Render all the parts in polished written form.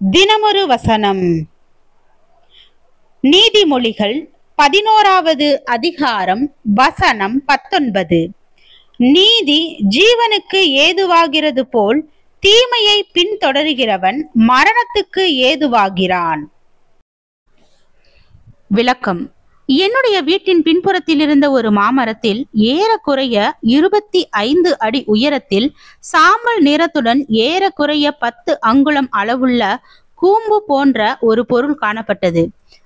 தினமொரு வசனம். நீதிமொழிகள் 11வது அதிகாரம் வசனம் 19. நீதி ஜீவனுக்கு ஏதுவாகிறது போல் தீமையை பின்தொடர்கிறவன் மரணத்துக்கு ஏதுவாகிறான். விளக்கம். என்னுடைய வீட்டின் பின்புறத்தில் இருந்த ஒரு மாமரத்தில் ஏறக்குறைய 25 அடி உயரத்தில் சாம்பல் நிறத்துடன் ஏறக்குறைய 10 அங்குலம் அளவுள்ள கூம்பு போன்ற ஒரு பொருள் காணப்பட்டது.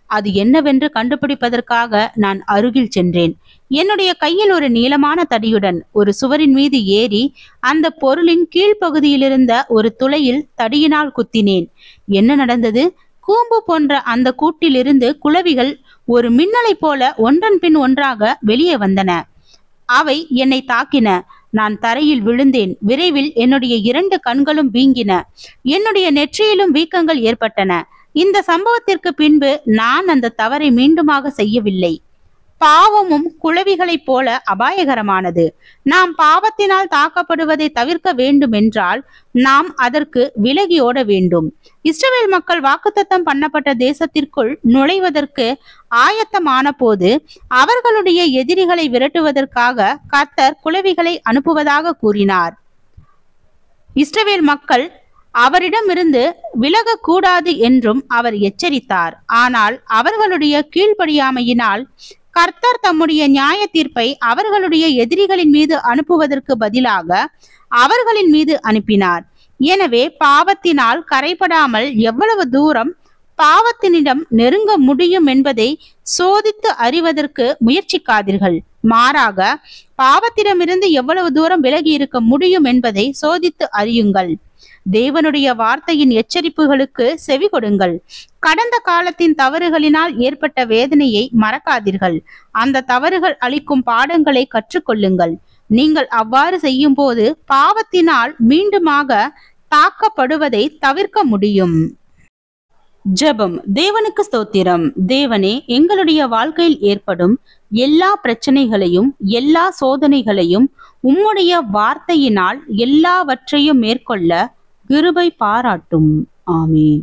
அது என்னவென்று கண்டுபிடிப்பதற்காக நான் அருகில் சென்றேன். என்னுடைய கையில் ஒரு நீளமான தடியுடன் ஒரு சுவரின் மீது ஏறி அந்த பொருளின் கீழ்ப்பகுதியிலிருந்த ஒரு துளையில் தடியினால் குத்தினேன். என்ன நடந்தது? கூம்பு போன்ற அந்த கூட்டிலிருந்து குளவிகள் ஒரு மின்னலை போல ஒன்றன் பின் ஒன்றாக வெளியே வந்தன. அவை என்னை தாக்கின. நான் தரையில் விழுந்தேன். விரைவில் என்னுடைய 2 கண்களும் வீங்கின. என்னுடைய நெற்றியிலும் வீக்கங்கள் ஏற்பட்டன. இந்த சம்பவத்திற்கு பின்பு நான் அந்த தவறை மீண்டுமாக செய்யவில்லை. பாவமும் குளவிகளைப் போல அபாயகரமானது. நாம் பாவத்தினால் தாக்கப்படுவதை தவிர்க்க வேண்டும் என்றால் நாம் அதற்கு விலகி ஓட வேண்டும். இஸ்ரவேல் மக்கள் வாக்குத்தத்தம் பண்ணப்பட்ட தேசத்திற்குள் நுழைவதற்கு ஆயத்தமான போது அவர்களுடைய எதிரிகளை விரட்டுவதற்காக கர்த்தர் குளவிகளை அனுப்புவதாக கூறினார். இஸ்ரவேல் மக்கள் அவரிடமிருந்து விலகக்கூடாது என்றும் அவர் எச்சரித்தார். ஆனால் அவர்களுடைய கீழ்ப்படியாமையினால் கர்த்தர் தம்முடைய நியாய தீர்ப்பை அவர்களுடைய எதிரிகளின் மீது அனுப்புவதற்கு பதிலாக அவர்களின் மீது அனுப்பினார். எனவே பாவத்தினால் கரைபடாமல் எவ்வளவு தூரம் பாவத்தினிடம் நெருங்க முடியும் என்பதை சோதித்து அறிவதற்கு முயற்சிக்காதீர்கள். மாறாக பாவத்திடமிருந்து எவ்வளவு தூரம் விலகி இருக்க முடியும் என்பதை சோதித்து அறியுங்கள். தேவனுடைய வார்த்தையின் எச்சரிப்புகளுக்கு செவி கொடுங்கள். கடந்த காலத்தின் தவறுகளினால் ஏற்பட்ட வேதனையை மறக்காதீர்கள். அந்த தவறுகள் அளிக்கும் பாடங்களை கற்றுக்கொள்ளுங்கள். நீங்கள் அவ்வாறு செய்யும் போது பாவத்தினால் மீண்டுமாக தாக்கப்படுவதை தவிர்க்க முடியும். ஜெபம். தேவனுக்கு ஸ்தோத்திரம். தேவனே, எங்களுடைய வாழ்க்கையில் ஏற்படும் எல்லா பிரச்சனைகளையும் எல்லா சோதனைகளையும் உம்முடைய வார்த்தையினால் எல்லாவற்றையும் மேற்கொள்ள கிருபை பாராட்டும். ஆமென்.